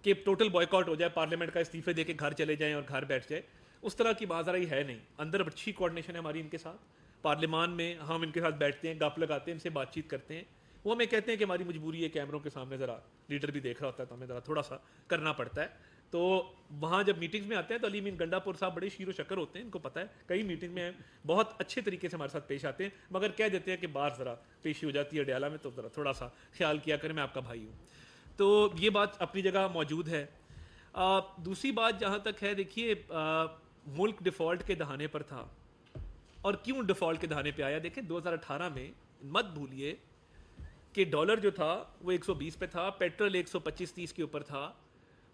کہ ٹوٹل بوائیکاٹ ہو جائے, پارلیمنٹ کا استعفے دے کے گھر چلے جائیں اور گھر بیٹھ جائے. اس طرح کی محاذرہ ہی ہے نہیں. اندر اچھی کوآرڈینیشن ہے ہماری ان کے ساتھ. پارلیمان میں ہم ان کے ساتھ بیٹھتے ہیں, گپ لگاتے ہیں, ان سے بات چیت کرتے ہیں. وہ ہمیں کہتے ہیں کہ ہماری مجبوری ہے, کیمروں کے سامنے ذرا لیڈر بھی دیکھ رہا ہوتا ہے تو ہمیں ذرا تھوڑا سا کرنا پڑتا ہے. تو وہاں جب میٹنگز میں آتے ہیں تو علی امین گنڈا پور صاحب بڑے شیر و شکر ہوتے ہیں, ان کو پتہ ہے کئی میٹنگ میں بہت اچھے طریقے سے ہمارے ساتھ پیش آتے ہیں, مگر کہہ دیتے ہیں کہ باہر ذرا پیشی ہو جاتی ہے اڈیالہ میں, تو ذرا تھوڑا سا خیال کیا کریں, میں آپ کا بھائی ہوں. تو یہ بات اپنی جگہ موجود ہے. دوسری بات جہاں تک ہے, دیکھیے ملک ڈیفالٹ کے دہانے پر تھا, اور کیوں ڈیفالٹ کے دہانے پہ آیا؟ دیکھیں 2018 میں مت بھولیے کہ ڈالر جو تھا وہ 120 پہ تھا, پیٹرول 125-30 کے اوپر تھا,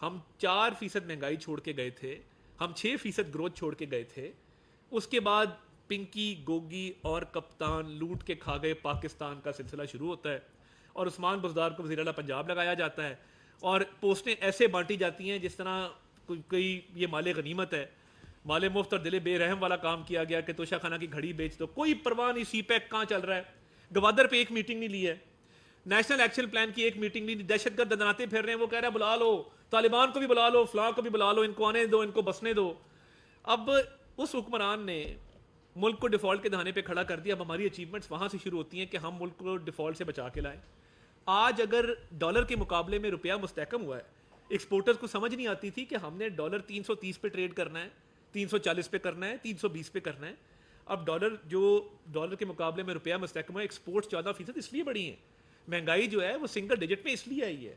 ہم 4% مہنگائی چھوڑ کے گئے تھے, ہم 6% گروتھ چھوڑ کے گئے تھے. اس کے بعد پنکی, گوگی اور کپتان لوٹ کے کھا گئے پاکستان کا سلسلہ شروع ہوتا ہے, اور عثمان بزدار کو وزیر اعلیٰ پنجاب لگایا جاتا ہے, اور پوسٹیں ایسے بانٹی جاتی ہیں جس طرح کوئی یہ مال غنیمت ہے. مال مفت اور دل بے رحم والا کام کیا گیا کہ توشہ خانہ کی گھڑی بیچ دو, کوئی پرواہ نہیں. سی پیک کہاں چل رہا ہے؟ گوادر پہ ایک میٹنگ نہیں لی ہے, نیشنل ایکشن پلان کی ایک میٹنگ نہیں, دہشت گرد دندناتے پھر رہے ہیں. وہ کہہ رہا ہے بلا لو طالبان کو بھی, بلا لو فلاں کو بھی بلا لو, ان کو آنے دو, ان کو بسنے دو. اب اس حکمران نے ملک کو ڈیفالٹ کے دہانے پہ کھڑا کر دیا. اب ہماری اچیومنٹس وہاں سے شروع ہوتی ہیں کہ ہم ملک کو ڈیفالٹ سے بچا کے لائیں. آج اگر ڈالر کے مقابلے میں روپیہ مستحکم ہوا ہے, ایکسپورٹرز کو سمجھ نہیں آتی تھی کہ ہم نے ڈالر 330 پہ ٹریڈ کرنا ہے, 340 پہ کرنا ہے, 320 پہ کرنا ہے. اب ڈالر کے مقابلے میں روپیہ مستحکم ہے, ایکسپورٹس 14% اس لیے بڑھی ہیں. مہنگائی جو ہے وہ سنگل ڈیجٹ میں اس لیے آئی ہے.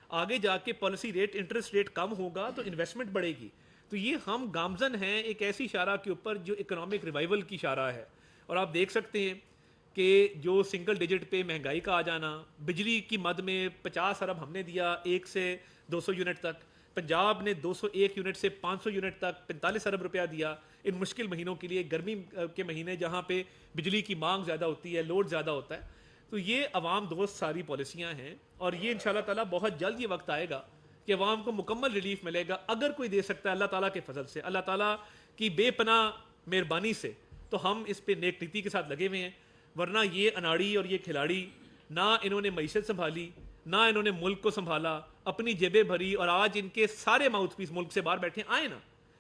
آگے جا کے پالیسی ریٹ, انٹرسٹ ریٹ کم ہوگا تو انویسٹمنٹ بڑھے گی. تو یہ ہم گامزن ہیں ایک ایسی شاہراہ کے اوپر جو اکنامک ریوائول کی شاہراہ ہے. اور آپ دیکھ سکتے ہیں کہ جو سنگل ڈیجٹ پہ مہنگائی کا آ جانا, بجلی کی مد میں 50 ارب ہم نے دیا 1 سے 200 یونٹ تک, پنجاب نے 201 یونٹ سے 500 یونٹ تک 45 ارب روپیہ دیا ان مشکل مہینوں کے لیے, گرمی کے مہینے جہاں پہ بجلی کی مانگ زیادہ ہوتی ہے, لوڈ زیادہ ہوتا ہے. تو یہ عوام دوست ساری پالیسیاں ہیں, اور یہ انشاءاللہ تعالیٰ بہت جلد یہ وقت آئے گا کہ عوام کو مکمل ریلیف ملے گا. اگر کوئی دے سکتا ہے اللہ تعالیٰ کے فضل سے, اللہ تعالیٰ کی بے پناہ مہربانی سے, تو ہم اس پہ نیک نیتی کے ساتھ لگے ہوئے ہیں. ورنہ یہ اناڑی اور یہ کھلاڑی, نہ انہوں نے معیشت سنبھالی, نہ انہوں نے ملک کو سنبھالا, اپنی جیبیں بھری, اور آج ان کے سارے ماؤتھ پیس ملک سے باہر بیٹھے. آئیں نا,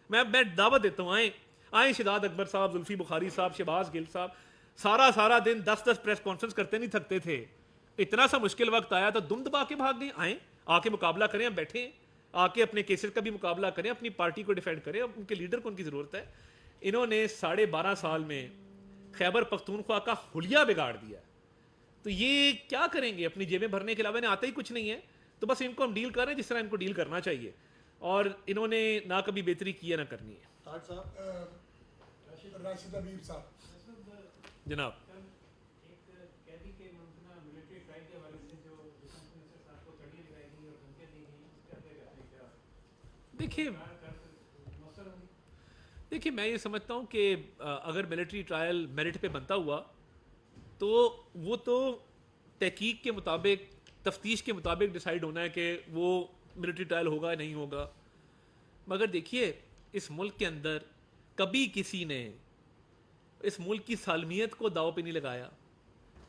میں دعوت دیتا ہوں, آئیں. آئیں شداد اکبر صاحب, زلفی بخاری صاحب, شہباز گل صاحب, سارا دن 10 پریس کانفرنس کرتے نہیں تھکتے تھے. اتنا سا مشکل وقت آیا تو دم دبا کے بھاگ گئے. آئیں آ کے مقابلہ کریں, ہم بیٹھے ہیں, آ کے اپنے کیسز کا بھی مقابلہ کریں, اپنی پارٹی کو ڈیفینڈ کریں. اب ان کے لیڈر کو ان کی ضرورت ہے. انہوں نے 12.5 سال میں خیبر پختونخوا کا حلیہ بگاڑ دیا. تو یہ کیا کریں گے؟ اپنی جیبیں بھرنے کے علاوہ انہیں آتا ہی کچھ نہیں ہے. تو بس ان کو ہم ڈیل کر رہے ہیں جس طرح ان کو ڈیل کرنا چاہیے, اور انہوں نے نہ کبھی بہتری کی ہے نہ کرنی ہے. راشد حبیب صاحب جناب دیکھیے میں یہ سمجھتا ہوں کہ اگر ملٹری ٹرائل میرٹ پہ بنتا ہوا تو وہ تو تحقیق کے مطابق, تفتیش کے مطابق ڈیسائیڈ ہونا ہے کہ وہ ملٹری ٹرائل ہوگا یا نہیں ہوگا. مگر دیکھیے اس ملک کے اندر کبھی کسی نے اس ملک کی سالمیت کو داؤ پہ نہیں لگایا.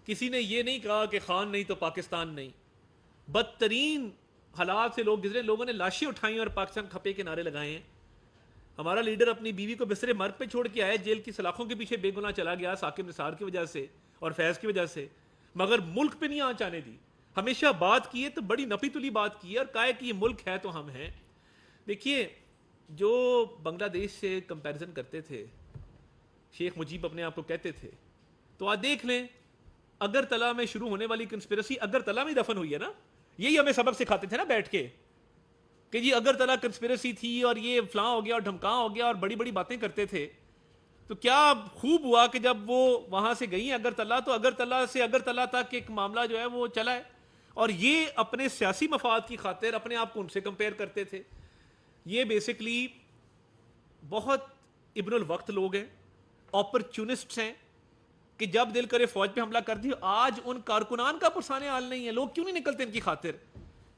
کسی نے یہ نہیں کہا کہ خان نہیں تو پاکستان نہیں. بدترین حالات سے لوگ گزرے, لوگوں نے لاشیں اٹھائیں اور پاکستان کھپے کے نعرے لگائے ہیں. ہمارا لیڈر اپنی بیوی کو بستر مرگ پہ چھوڑ کے آیا, جیل کی سلاخوں کے پیچھے بے گناہ چلا گیا ثاقب نثار کی وجہ سے اور فیض کی وجہ سے, مگر ملک پہ نہیں آنچ آنے دی. ہمیشہ بات کی ہے تو بڑی نپی تلی بات کی ہے اور کہا ہے کہ یہ ملک ہے تو ہم ہیں. دیکھیے جو بنگلہ دیش سے کمپیریزن کرتے تھے, شیخ مجیب اپنے آپ کو کہتے تھے, تو آج دیکھ لیں اگرتلہ میں شروع ہونے والی کنسپیرسی اگرتلہ میں دفن ہوئی ہے نا. یہی ہمیں سبق سکھاتے تھے نا بیٹھ کے کہ جی اگرتلہ کنسپیرسی تھی اور یہ فلاں ہو گیا اور ڈھمکاں ہو گیا اور بڑی بڑی باتیں کرتے تھے. تو کیا خوب ہوا کہ جب وہ وہاں سے گئی اگرتلہ تو اگرتلہ سے اگرتلہ تک ایک معاملہ جو ہے وہ چلا ہے, اور یہ اپنے سیاسی مفاد کی خاطر اپنے آپ کو ان سے کمپیئر کرتے تھے. یہ بیسکلی بہت ابن الوقت لوگ ہیں, اپرچونسٹس ہیں کہ جب دل کرے فوج پہ حملہ کر دی. آج ان کارکنان کا پرسان حال نہیں ہے, لوگ کیوں نہیں نکلتے ان کی خاطر؟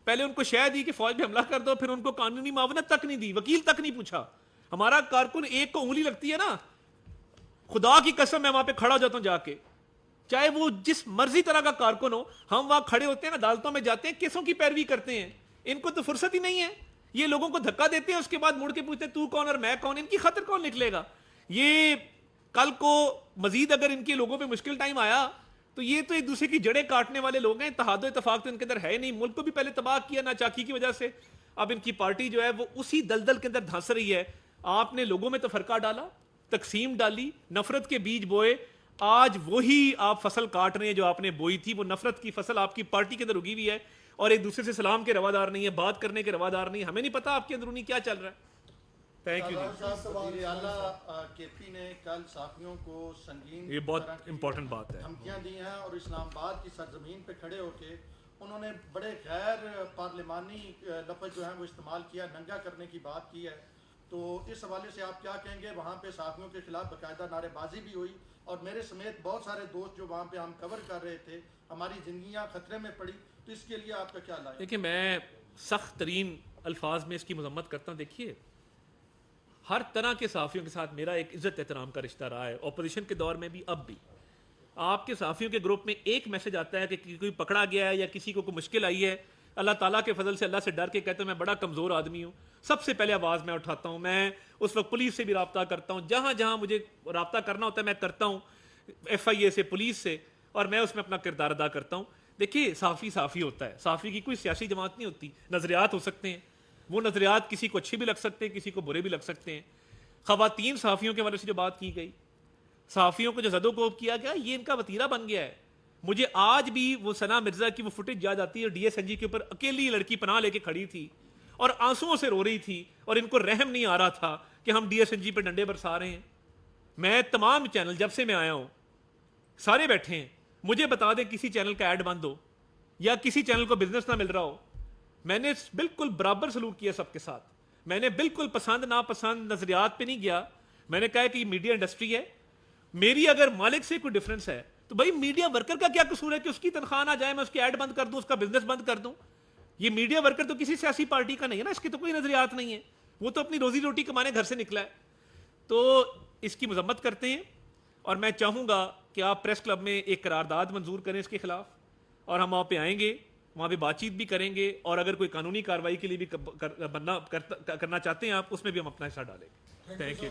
پہلے ان کو شہ دی کہ فوج پہ حملہ کر دو, پھر ان کو قانونی معاونت تک نہیں دی, وکیل تک نہیں پوچھا. ہمارا کارکن ایک کو انگلی لگتی ہے نا, خدا کی قسم میں وہاں پہ کھڑا ہو جاتا ہوں جا کے, چاہے وہ جس مرضی طرح کا کارکن ہو. ہم وہاں کھڑے ہوتے ہیں, عدالتوں میں جاتے ہیں, کیسوں کی پیروی کرتے ہیں. ان کو تو فرصت ہی نہیں ہے. یہ لوگوں کو دھکا دیتے ہیں, اس کے بعد مڑ کے پوچھتے ہیں تو کون اور میں کون. ان کی خاطر کون نکلے گا؟ یہ کل کو مزید اگر ان کے لوگوں پہ مشکل ٹائم آیا تو یہ تو ایک دوسرے کی جڑیں کاٹنے والے لوگ ہیں. اتحاد و اتفاق تو ان کے اندر ہے نہیں. ملک کو بھی پہلے تباہ کیا ناچاکی کی وجہ سے, اب ان کی پارٹی جو ہے وہ اسی دلدل کے اندر دھنس رہی ہے. آپ نے لوگوں میں تفرقہ ڈالا, تقسیم ڈالی, نفرت کے بیج بوئے. آج وہی آپ فصل کاٹ رہے ہیں جو آپ نے بوئی تھی. وہ نفرت کی فصل آپ کی پارٹی کے اندر اگی ہوئی ہے, اور ایک دوسرے سے سلام کے روادار نہیں ہے, بات کرنے کے روادار نہیں. ہمیں نہیں پتا آپ کے اندرونی کیا چل رہا ہے. Thank you. وزیر اعلیٰ کے پی نے کل صحافیوں کو سنگین یہ بہت امپورٹنٹ بات ہے, دھمکیاں دی ہیں, اور اسلام آباد کی سرزمین پہ کھڑے ہو کے انہوں نے بڑے غیر پارلیمانی لفظ جو ہیں وہ استعمال کیا, ننگا کرنے کی بات کی ہے. تو اس حوالے سے آپ کیا کہیں گے؟ وہاں پہ صحافیوں کے خلاف باقاعدہ نعرے بازی بھی ہوئی, اور میرے سمیت بہت سارے دوست جو وہاں پہ ہم کور کر رہے تھے, ہماری زندگیاں خطرے میں پڑی. تو اس کے لیے آپ کا کیا رائے؟ دیکھیں میں سخت ترین الفاظ میں اس کی مذمت کرتا ہوں. دیکھیے ہر طرح کے صحافیوں کے ساتھ میرا ایک عزت احترام کا رشتہ رہا ہے, اپوزیشن کے دور میں بھی اب بھی. آپ کے صحافیوں کے گروپ میں ایک میسج آتا ہے کہ کوئی پکڑا گیا ہے یا کسی کو کوئی مشکل آئی ہے, اللہ تعالیٰ کے فضل سے اللہ سے ڈر کے کہتے ہیں میں بڑا کمزور آدمی ہوں, سب سے پہلے آواز میں اٹھاتا ہوں. میں اس وقت پولیس سے بھی رابطہ کرتا ہوں, جہاں جہاں مجھے رابطہ کرنا ہوتا ہے میں کرتا ہوں, FIA سے, پولیس سے, اور میں اس میں اپنا کردار ادا کرتا ہوں. دیکھیے صحافی ہوتا ہے, صحافی کی کوئی سیاسی جماعت نہیں ہوتی. نظریات ہو سکتے ہیں, وہ نظریات کسی کو اچھے بھی لگ سکتے ہیں, کسی کو برے بھی لگ سکتے ہیں. خواتین صحافیوں کے بارے سے جو بات کی گئی, صحافیوں کو جو زد و کوب کیا گیا, یہ ان کا وتیرہ بن گیا ہے. مجھے آج بھی وہ ثنا مرزا کی وہ فوٹیج یاد آتی ہے, DSNG کے اوپر اکیلی لڑکی پناہ لے کے کھڑی تھی اور آنسوؤں سے رو رہی تھی, اور ان کو رحم نہیں آ رہا تھا کہ ہم DSNG پہ ڈنڈے برسا رہے ہیں. میں تمام چینل جب سے میں آیا ہوں سارے بیٹھے ہیں, مجھے بتا دیں کسی چینل کا ایڈ بند ہو یا کسی چینل کو بزنس نہ مل رہا ہو. میں نے بالکل برابر سلوک کیا سب کے ساتھ. میں نے بالکل پسند ناپسند نظریات پہ نہیں گیا. میں نے کہا کہ یہ میڈیا انڈسٹری ہے, میری اگر مالک سے کوئی ڈفرنس ہے تو بھائی میڈیا ورکر کا کیا قصور ہے کہ اس کی تنخواہ نہ جائے, میں اس کی ایڈ بند کر دوں, اس کا بزنس بند کر دوں. یہ میڈیا ورکر تو کسی سیاسی پارٹی کا نہیں ہے نا, اس کی تو کوئی نظریات نہیں ہے, وہ تو اپنی روزی روٹی کمانے گھر سے نکلا ہے. تو اس کی مذمت کرتے ہیں, اور میں چاہوں گا کہ آپ پریس کلب میں ایک قرارداد منظور کریں اس کے خلاف, اور ہم وہاں پہ آئیں گے, وہاں پہ بات چیت بھی کریں گے, اور اگر کوئی قانونی کارروائی کے لیے بھی کرنا چاہتے ہیں آپ, اس میں بھی ہم اپنا حصہ ڈالیں گے. Thank you.